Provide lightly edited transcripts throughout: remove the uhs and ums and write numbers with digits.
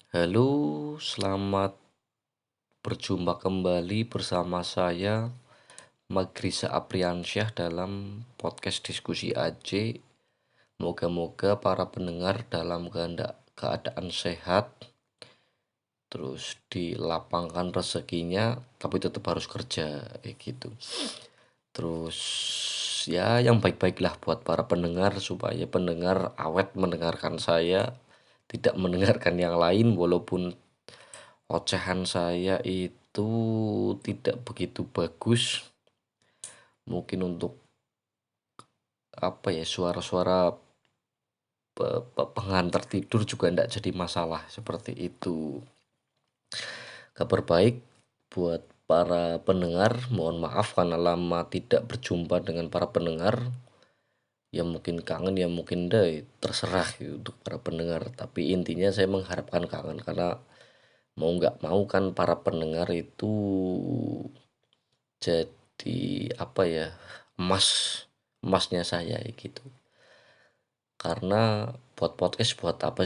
Halo, selamat berjumpa kembali bersama saya Magrisa Apriansyah dalam podcast diskusi AJ. Moga-moga para pendengar dalam keadaan sehat, terus dilapangkan rezekinya, tapi tetap harus kerja, kayak gitu. Terus ya yang baik-baiklah buat para pendengar supaya pendengar awet mendengarkan saya, tidak mendengarkan yang lain walaupun ocehan saya itu tidak begitu bagus. Mungkin untuk apa ya, suara-suara pengantar tidur juga tidak jadi masalah seperti itu. Kabar baik buat para pendengar, mohon maaf karena lama tidak berjumpa dengan para pendengar. Ya mungkin kangen, ya mungkin deh, terserah gitu untuk para pendengar. Tapi intinya saya mengharapkan kangen karena mau nggak mau kan para pendengar itu jadi apa ya, emas emasnya saya gitu. Karena buat podcast buat apa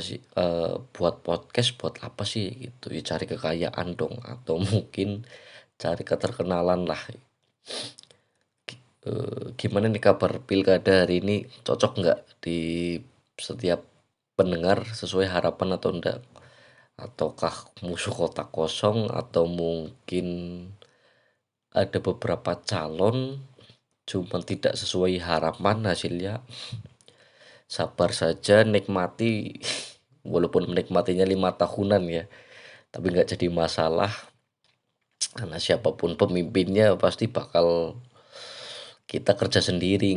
sih gitu ya, cari kekayaan dong atau mungkin cari keterkenalan lah. Gimana nih kabar pilkada hari ini, cocok nggak di setiap pendengar, sesuai harapan atau enggak, ataukah musuh kotak kosong, atau mungkin ada beberapa calon cuma tidak sesuai harapan hasilnya. Sabar saja, nikmati. Walaupun menikmatinya 5 tahunan ya, tapi nggak jadi masalah karena siapapun pemimpinnya pasti bakal kita kerja sendiri,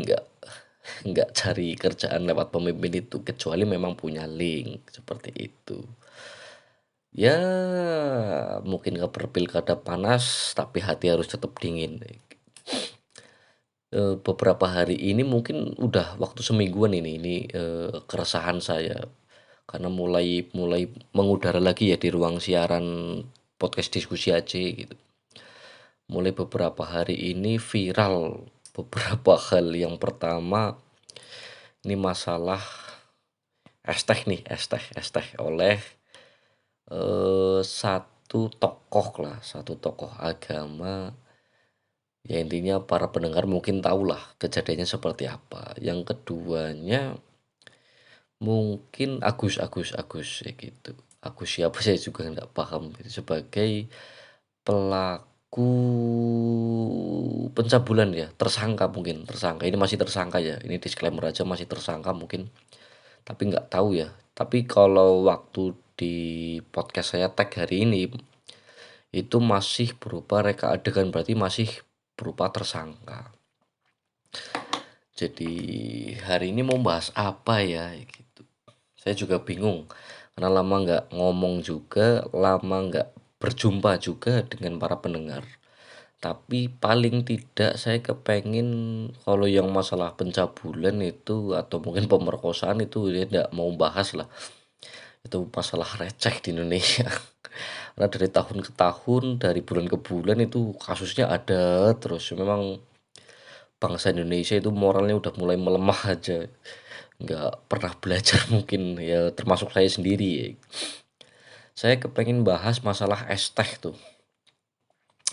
nggak cari kerjaan lewat pemimpin itu kecuali memang punya link seperti itu. Ya mungkin kabar pilkada panas tapi hati harus tetap dingin. Beberapa hari ini mungkin udah waktu semingguan ini keresahan saya karena mulai mulai mengudara lagi ya di ruang siaran podcast diskusi aja gitu. Mulai beberapa hari ini viral beberapa hal. Yang pertama, ini masalah es teh oleh satu tokoh agama. Ya intinya para pendengar mungkin tahulah kejadiannya seperti apa. Yang keduanya mungkin Agus ya gitu. Agus siapa saya juga nggak paham gitu. Sebagai pelaku pencabulan ya, tersangka, ini masih tersangka ya, ini disclaimer aja, masih tersangka mungkin, tapi nggak tahu ya. Tapi kalau waktu di podcast saya tag hari ini itu masih berupa reka adegan, berarti masih berupa tersangka. Jadi hari ini mau bahas apa ya gitu, saya juga bingung karena lama nggak ngomong juga, lama nggak berjumpa juga dengan para pendengar. Tapi paling tidak saya kepengen, kalau yang masalah pencabulan itu atau mungkin pemerkosaan itu dia tidak mau bahas lah. Itu masalah receh di Indonesia. Karena dari tahun ke tahun, dari bulan ke bulan itu kasusnya ada terus. Memang bangsa Indonesia itu moralnya udah mulai melemah aja. Nggak pernah belajar mungkin ya, termasuk saya sendiri ya. Saya kepengen bahas masalah es teh tuh.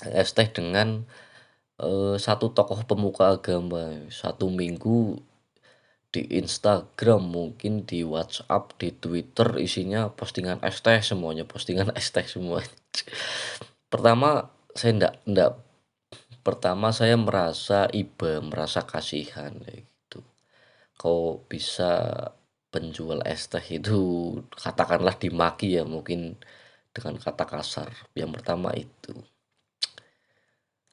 Es teh dengan satu tokoh pemuka agama. Satu minggu di Instagram, mungkin di WhatsApp, di Twitter isinya postingan es teh semuanya, postingan es teh semua. Pertama saya ndak pertama saya merasa iba, merasa kasihan ya gitu. Kok bisa penjual es teh itu katakanlah dimaki ya, mungkin dengan kata kasar. Yang pertama itu.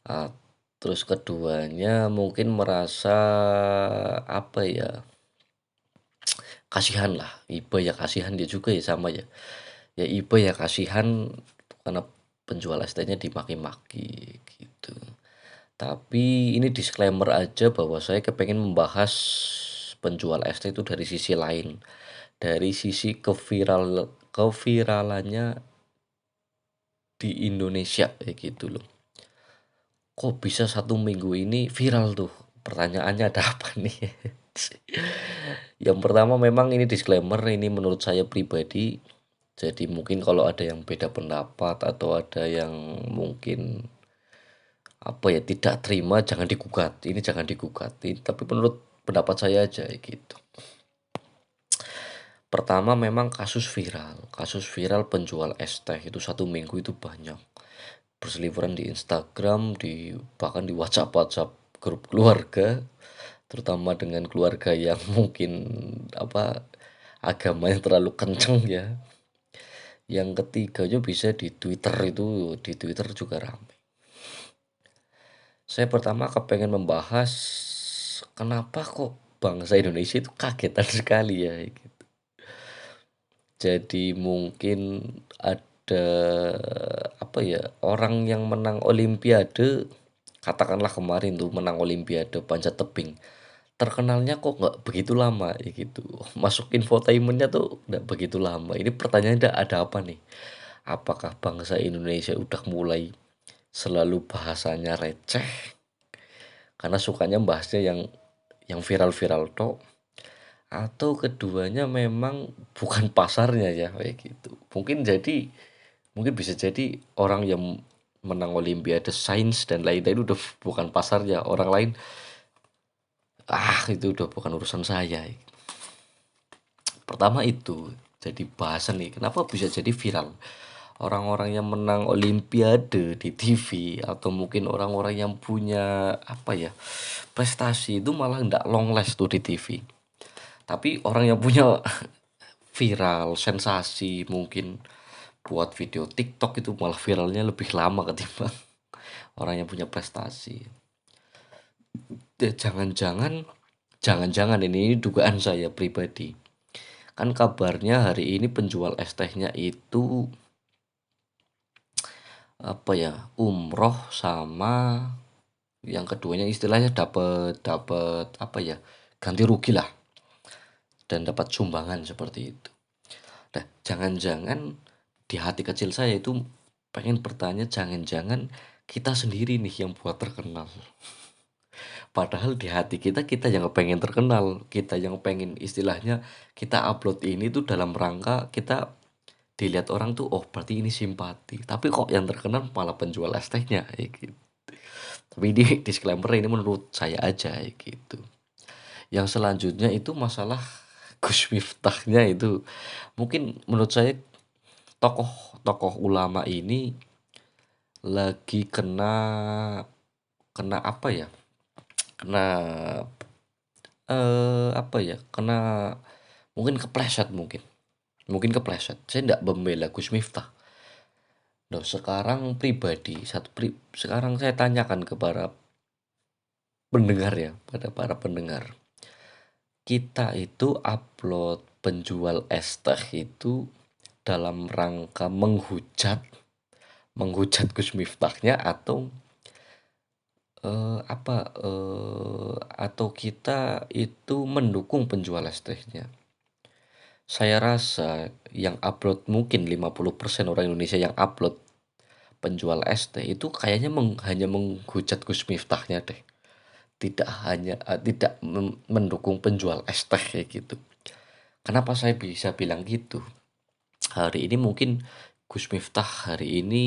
Ah, terus keduanya mungkin merasa apa ya, kasihan lah, iba ya kasihan dia juga ya, sama ya. Ya iba ya kasihan karena penjual es tehnya dimaki-maki gitu. Tapi ini disclaimer aja bahwa saya kepengen membahas penjual es teh itu dari sisi lain, dari sisi keviralannya di Indonesia kayak gitu loh. Kok bisa satu minggu ini viral tuh? Pertanyaannya ada apa nih? Yang pertama memang ini disclaimer, ini menurut saya pribadi, Jadi mungkin kalau ada yang beda pendapat atau ada yang mungkin apa ya tidak terima, jangan digugat, ini jangan digugat, tapi menurut pendapat saya aja gitu. Pertama memang kasus viral penjual es teh itu 1 minggu itu banyak berseliweran di Instagram, bahkan di WhatsApp grup keluarga, terutama dengan keluarga yang mungkin apa agamanya terlalu kenceng ya. Yang ketiganya bisa di Twitter juga ramai. Saya pertama kepengen membahas kenapa kok bangsa Indonesia itu kagetan sekali ya gitu. Jadi mungkin ada apa ya, orang yang menang olimpiade, katakanlah kemarin tuh menang olimpiade panjat tebing. Terkenalnya kok nggak begitu lama ya gitu. Masuk infotainmentnya tuh nggak begitu lama. Ini pertanyaannya ada apa nih? Apakah bangsa Indonesia udah mulai selalu bahasanya receh karena sukanya bahasnya yang viral-viral tok, atau keduanya memang bukan pasarnya ya kayak gitu. Mungkin bisa jadi orang yang menang olimpiade sains dan lain-lain udah bukan pasarnya orang lain. Itu udah bukan urusan saya. Pertama itu jadi bahasan nih, kenapa bisa jadi viral orang-orang yang menang olimpiade di TV, atau mungkin orang-orang yang punya apa ya prestasi itu malah ndak long last tuh di TV, tapi orang yang punya viral sensasi mungkin buat video TikTok itu malah viralnya lebih lama ketimbang orang yang punya prestasi. Jangan-jangan ini dugaan saya pribadi, kan kabarnya hari ini penjual es tehnya itu apa ya, umroh sama yang keduanya istilahnya dapat dapat apa ya, ganti rugi lah, dan dapat sumbangan seperti itu. Nah, jangan-jangan di hati kecil saya itu pengen bertanya, jangan-jangan kita sendiri nih yang buat terkenal. Padahal di hati kita, kita yang pengen terkenal, kita yang pengen istilahnya kita upload ini tuh dalam rangka kita dilihat orang tuh, oh berarti ini simpati. Tapi kok yang terkenal malah penjual es tehnya ya gitu. Tapi ini disclaimer, ini menurut saya aja ya gitu. Yang selanjutnya itu masalah Gus Miftahnya itu, mungkin menurut saya tokoh-tokoh ulama ini lagi kena kena apa ya? Kena apa ya? Kena mungkin kepleset mungkin. Mungkin kepleset. Saya tidak membela Gus Miftah. Nah, sekarang pribadi, sekarang saya tanyakan kepada pendengar ya, pada para pendengar. Kita itu upload penjual es teh itu dalam rangka menghujat Gus Miftahnya, atau atau kita itu mendukung penjual es tehnya. Saya rasa yang upload mungkin 50% orang Indonesia yang upload penjual es teh itu kayaknya hanya menghujat Gus Miftahnya deh. Tidak mendukung penjual es teh kayak gitu. Kenapa saya bisa bilang gitu? Hari ini mungkin Gus Miftah hari ini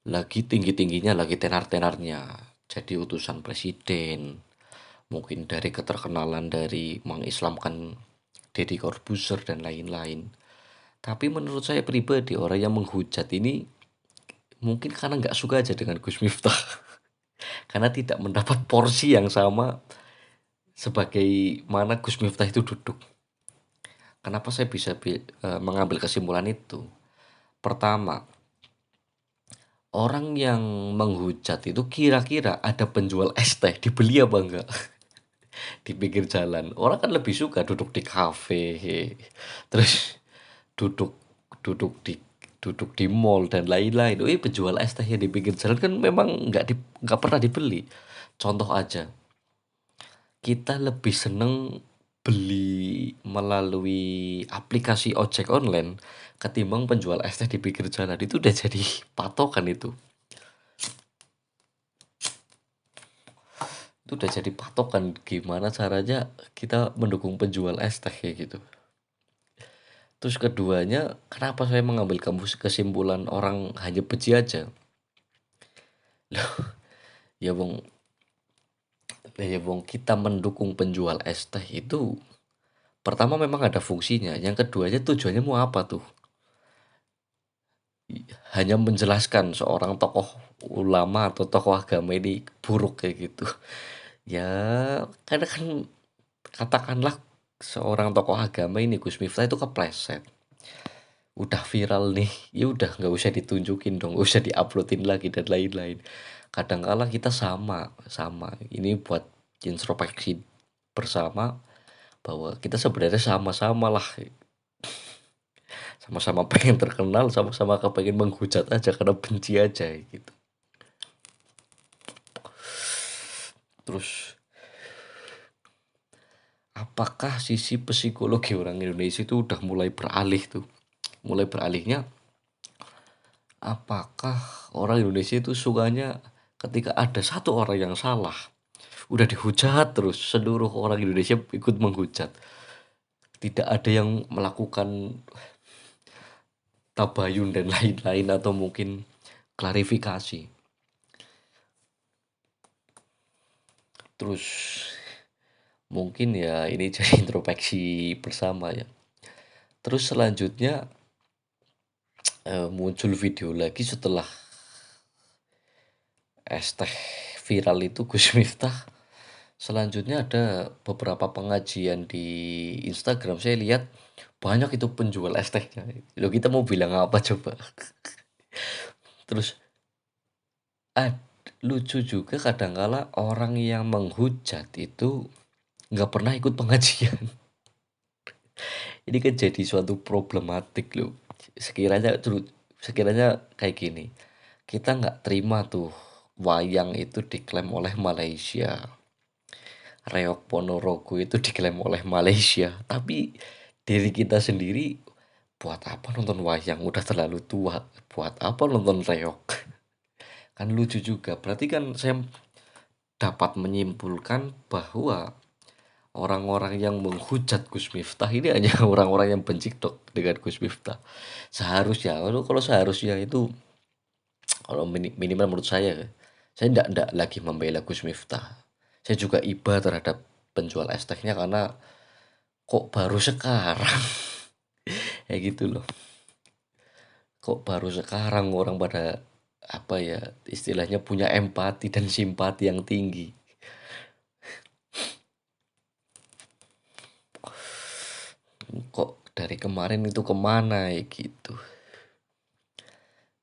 lagi tinggi-tingginya, lagi tenar-tenarnya jadi utusan presiden. Mungkin dari keterkenalan dari mengislamkan Deddy Corbuzier dan lain-lain. Tapi menurut saya pribadi, orang yang menghujat ini mungkin karena nggak suka aja dengan Gus Miftah. Karena tidak mendapat porsi yang sama sebagai mana Gus Miftah itu duduk. Kenapa saya bisa mengambil kesimpulan itu? Pertama, orang yang menghujat itu kira-kira ada penjual es teh dibeli apa enggak di pinggir jalan. Orang kan lebih suka duduk di kafe, terus duduk duduk di duduk di mall dan lain-lain. Penjual es teh yang di pinggir jalan kan memang nggak pernah dibeli. Contoh aja, kita lebih seneng beli melalui aplikasi ojek online ketimbang penjual es teh di pinggir jalan. Itu udah jadi patokan itu. Itu udah jadi patokan gimana caranya kita mendukung penjual es teh kayak gitu. Terus keduanya, kenapa saya mengambil kesimpulan orang hanya benci aja? Ya wong, ya wong kita mendukung penjual es teh itu pertama memang ada fungsinya, yang keduanya tujuannya mau apa tuh? Hanya menjelaskan seorang tokoh ulama atau tokoh agama ini buruk kayak gitu. Ya, karena kan katakanlah seorang tokoh agama ini Gus Miftah itu kepleset. Udah viral nih, ya udah nggak usah ditunjukin dong, nggak usah diuploadin lagi dan lain-lain. Kadangkala kita sama, sama. Ini buat introspeksi bersama bahwa kita sebenarnya sama-sama lah, sama-sama pengen terkenal, sama-sama kepengen menghujat aja karena benci aja gitu. Terus apakah sisi psikologi orang Indonesia itu udah mulai beralih tuh? Mulai beralihnya, apakah orang Indonesia itu sukanya ketika ada satu orang yang salah, udah dihujat terus, seluruh orang Indonesia ikut menghujat. Tidak ada yang melakukan tabayun dan lain-lain atau mungkin klarifikasi. Terus mungkin ya ini jadi introspeksi bersama ya. Terus selanjutnya muncul video lagi setelah es teh viral itu Gus Miftah. Selanjutnya ada beberapa pengajian di Instagram, saya lihat banyak itu penjual es tehnya. Loh, kita mau bilang apa coba? Terus lucu juga kadangkala orang yang menghujat itu nggak pernah ikut pengajian. Ini kan jadi suatu problematik loh. Sekiranya sekiranya kayak gini, kita nggak terima tuh wayang itu diklaim oleh Malaysia, reok Ponorogo itu diklaim oleh Malaysia, tapi diri kita sendiri buat apa nonton wayang, udah terlalu tua, buat apa nonton reok. Kan lucu juga, berarti kan saya dapat menyimpulkan bahwa orang-orang yang menghujat Gus Miftah ini hanya orang-orang yang benci dok dengan Gus Miftah. Seharusnya, kalau seharusnya itu, kalau minimal menurut saya tidak lagi membela Gus Miftah. Saya juga iba terhadap penjual es tehnya karena kok baru sekarang ya gitu loh. Kok baru sekarang orang pada apa ya istilahnya punya empati dan simpati yang tinggi. Kok dari kemarin itu kemana ya gitu.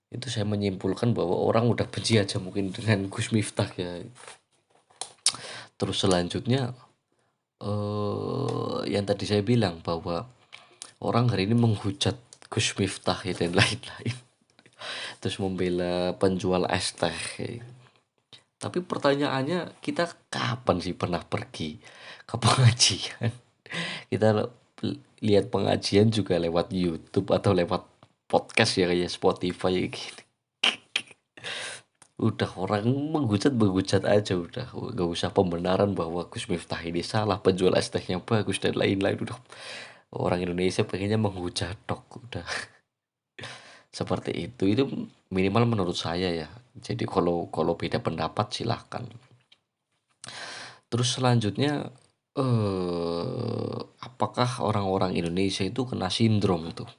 Itu saya menyimpulkan bahwa orang udah benci aja mungkin dengan Gus Miftah ya. Terus selanjutnya yang tadi saya bilang bahwa orang hari ini menghujat Gus Miftah ya, dan lain-lain. Terus membela penjual es teh ya. Tapi pertanyaannya, kita kapan sih pernah pergi ke pengajian? Kita lihat pengajian juga lewat YouTube atau lewat podcast ya kayak Spotify ya gini. Udah orang menghujat aja udah. Gak usah pembenaran bahwa Gus Miftah ini salah, penjual es tehnya bagus dan lain-lain. Udah orang Indonesia pengennya menghujat dok udah. Seperti itu minimal menurut saya ya. Jadi kalau kalau beda pendapat silahkan. Terus selanjutnya apakah orang-orang Indonesia itu kena sindrom tuh?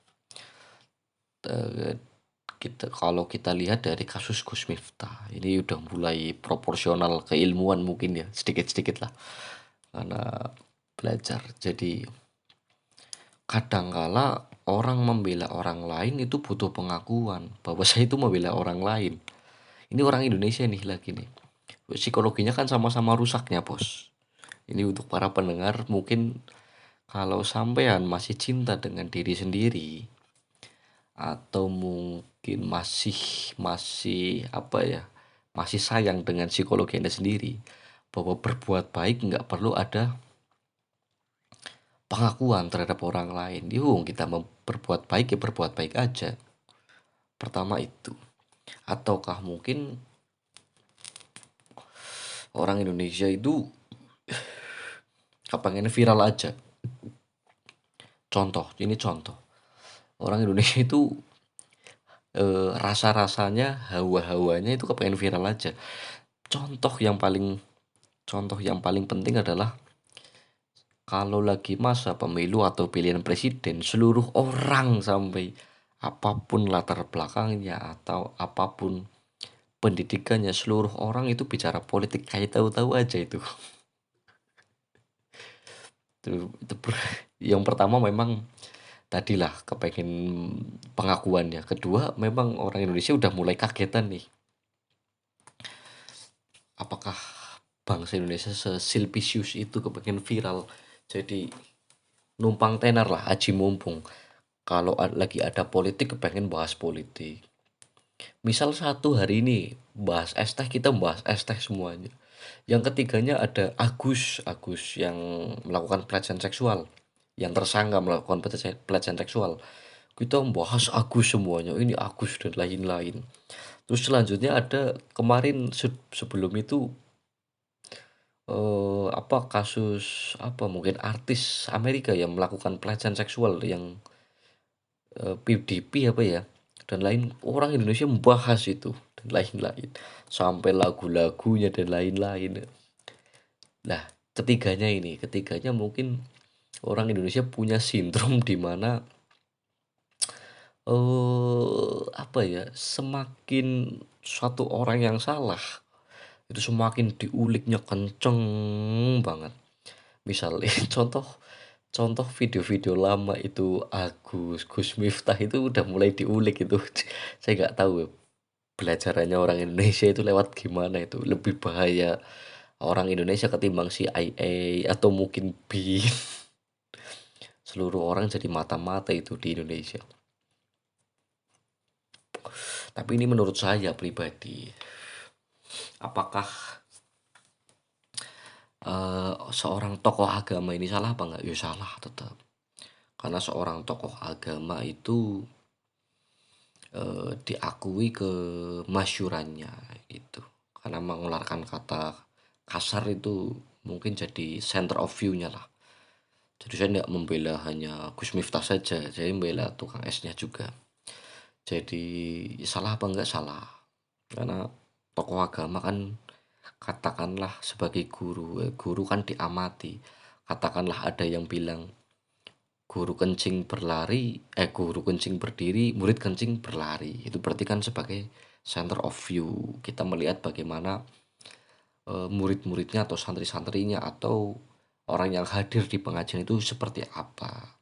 Kalau kita lihat dari kasus Gus Miftah, ini udah mulai proporsional keilmuan mungkin ya, sedikit-sedikit lah karena belajar. Jadi kadangkala orang membela orang lain itu butuh pengakuan bahwa saya itu membela orang lain. Ini orang Indonesia nih lagi nih. Psikologinya kan sama-sama rusaknya, Bos. Ini untuk para pendengar mungkin kalau sampean masih cinta dengan diri sendiri atau mungkin masih masih apa ya, masih sayang dengan psikologi Anda sendiri, bahwa berbuat baik nggak perlu ada pengakuan terhadap orang lain. Yung kita mau berbuat baik ya berbuat baik aja. Pertama itu. Ataukah mungkin orang Indonesia itu kepengen viral aja. Contoh, ini contoh. Orang Indonesia itu rasa-rasanya, hawa-hawanya itu kepengen viral aja. Contoh yang paling contoh yang paling penting adalah kalau lagi masa pemilu atau pilihan presiden, seluruh orang sampai apapun latar belakangnya atau apapun pendidikannya, seluruh orang itu bicara politik kayak tahu-tahu aja itu. Itu yang pertama memang tadilah kepengen pengakuannya. Kedua, memang orang Indonesia udah mulai kagetan nih. Apakah bangsa Indonesia sesilpisius itu kepengen viral? Jadi numpang tenar lah, aji mumpung. Kalau lagi ada politik kepengen bahas politik. Misal satu hari ini bahas es teh, kita bahas es teh semuanya. Yang ketiganya ada Agus yang melakukan pelecehan seksual, yang tersangka melakukan pelecehan seksual. Kita membahas Agus semuanya, ini Agus dan lain-lain. Terus selanjutnya ada kemarin sebelum itu apa kasus apa mungkin artis Amerika yang melakukan pelecehan seksual yang PDP apa ya dan lain orang Indonesia membahas itu dan lain-lain sampai lagu-lagunya dan lain-lain. Nah, ketiganya mungkin orang Indonesia punya sindrom di mana apa ya, semakin satu orang yang salah, itu semakin diuliknya kenceng banget. Misalnya contoh contoh video-video lama itu Gus Miftah itu udah mulai diulik itu. Saya nggak tahu ya, belajarannya orang Indonesia itu lewat gimana itu, lebih bahaya orang Indonesia ketimbang CIA atau mungkin BIN. Seluruh orang jadi mata-mata itu di Indonesia. Tapi ini menurut saya pribadi, apakah seorang tokoh agama ini salah apa enggak? Ya salah tetap. Karena seorang tokoh agama itu diakui kemasyurannya gitu. Karena mengeluarkan kata kasar itu mungkin jadi center of view-nya lah. Jadi saya tidak membela hanya Gus Miftah saja, saya membela tukang esnya juga. Jadi salah apa enggak salah. Karena tokoh agama kan katakanlah sebagai guru, guru kan diamati. Katakanlah ada yang bilang guru kencing berdiri, murid kencing berlari. Itu berarti kan sebagai center of view. Kita melihat bagaimana murid-muridnya atau santri-santrinya atau orang yang hadir di pengajian itu seperti apa.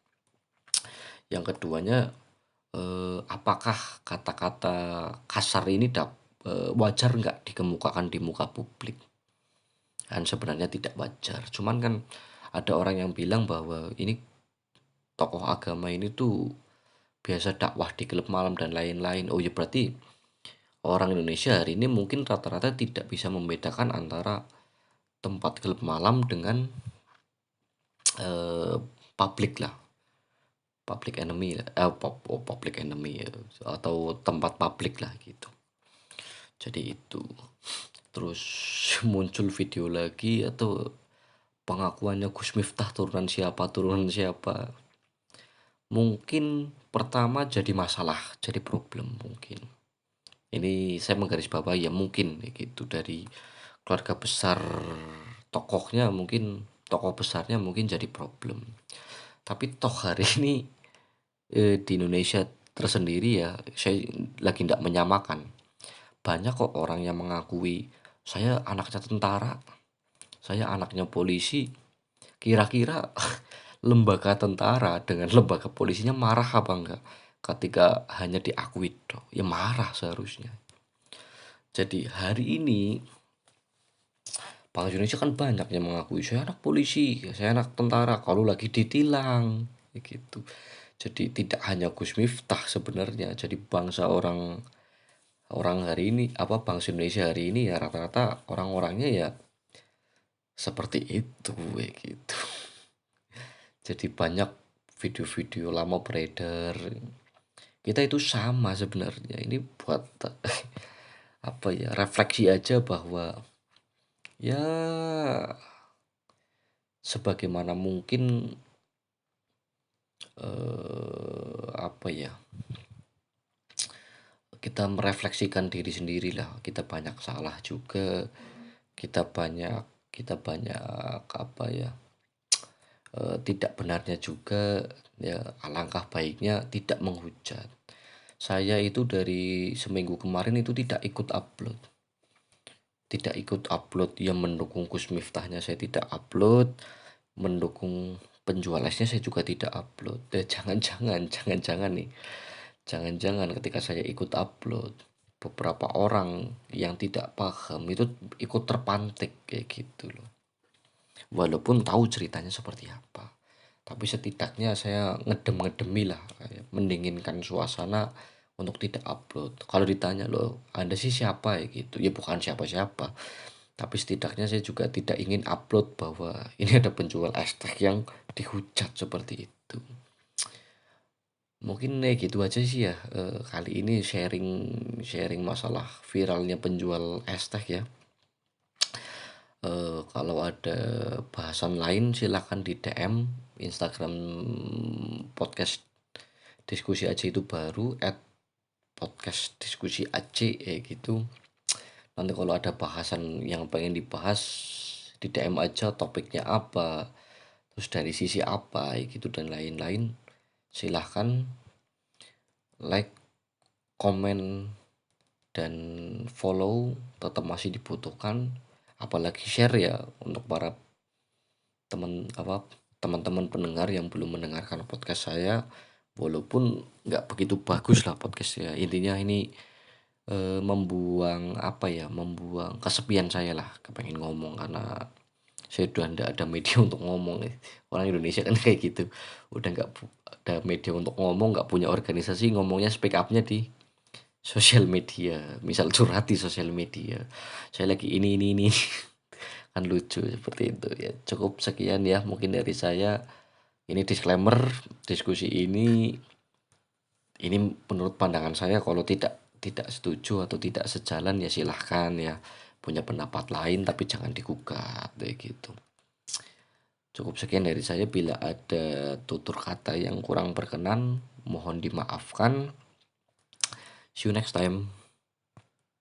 Yang keduanya, apakah kata-kata kasar ini wajar nggak dikemukakan di muka publik? Kan sebenarnya tidak wajar. Cuman kan ada orang yang bilang bahwa ini tokoh agama ini tuh biasa dakwah di klub malam dan lain-lain. Oh ya berarti orang Indonesia hari ini mungkin rata-rata tidak bisa membedakan antara tempat klub malam dengan eh, publik lah, public enemy lah, public enemy ya, atau tempat publik lah gitu. Jadi itu terus muncul video lagi atau pengakuannya Gus Miftah turunan siapa. Mungkin pertama jadi masalah, jadi problem mungkin. Ini saya menggarisbawahi ya mungkin gitu dari keluarga besar tokohnya mungkin tokoh besarnya mungkin jadi problem. Tapi toh hari ini di Indonesia tersendiri ya saya lagi tidak menyamakan. Banyak kok orang yang mengakui saya anaknya tentara, saya anaknya polisi. Kira-kira lembaga tentara dengan lembaga polisinya marah apa enggak ketika hanya diakui toh? Ya marah seharusnya. Jadi hari ini bangsa Indonesia kan banyak yang mengakui saya anak polisi, saya anak tentara kalau lagi ditilang gitu. Jadi tidak hanya Gus Miftah sebenarnya. Jadi bangsa orang orang hari ini apa bangsa Indonesia hari ini ya rata-rata orang-orangnya ya seperti itu gitu. Jadi banyak video-video lama beredar. Kita itu sama sebenarnya. Ini buat apa ya refleksi aja bahwa ya sebagaimana mungkin apa ya, kita merefleksikan diri sendiri lah, kita banyak salah juga, kita banyak kita banyak apa ya, tidak benarnya juga, ya alangkah baiknya tidak menghujat. Saya itu dari seminggu kemarin itu tidak ikut upload yang mendukung Gus Miftahnya, saya tidak upload, mendukung penjual esnya saya juga tidak upload. Jangan-jangan nih, jangan-jangan ketika saya ikut upload, beberapa orang yang tidak paham itu ikut terpantik kayak gitu loh. Walaupun tahu ceritanya seperti apa, tapi setidaknya saya ngedem-ngedemi lah, kayak mendinginkan suasana untuk tidak upload. Kalau ditanya, loh Anda sih siapa ya gitu, ya bukan siapa-siapa, tapi setidaknya saya juga tidak ingin upload bahwa ini ada penjual es teh yang dihujat seperti itu. Mungkin ya gitu aja sih ya, kali ini sharing sharing masalah viralnya penjual es teh ya. Kalau ada bahasan lain silahkan di DM Instagram podcast diskusi aja itu baru @podcast diskusi AC gitu. Nanti kalau ada bahasan yang pengen dibahas di DM aja, topiknya apa, terus dari sisi apa gitu dan lain-lain. Silahkan like, komen, dan follow tetap masih dibutuhkan, apalagi share ya untuk para teman-teman pendengar yang belum mendengarkan podcast saya. Walaupun nggak begitu bagus lah podcast ya, intinya ini membuang kesepian saya lah, kepengen ngomong karena saya udah nggak ada media untuk ngomong. Orang Indonesia kan kayak gitu, udah nggak ada media untuk ngomong, nggak punya organisasi, ngomongnya speak upnya di sosial media, misal curhat di sosial media, saya lagi ini kan lucu seperti itu ya. Cukup sekian ya mungkin dari saya. Ini disclaimer, diskusi ini menurut pandangan saya, kalau tidak tidak setuju atau tidak sejalan ya silahkan ya, punya pendapat lain tapi jangan digugat kayak gitu. Cukup sekian dari saya, bila ada tutur kata yang kurang berkenan mohon dimaafkan. See you next time.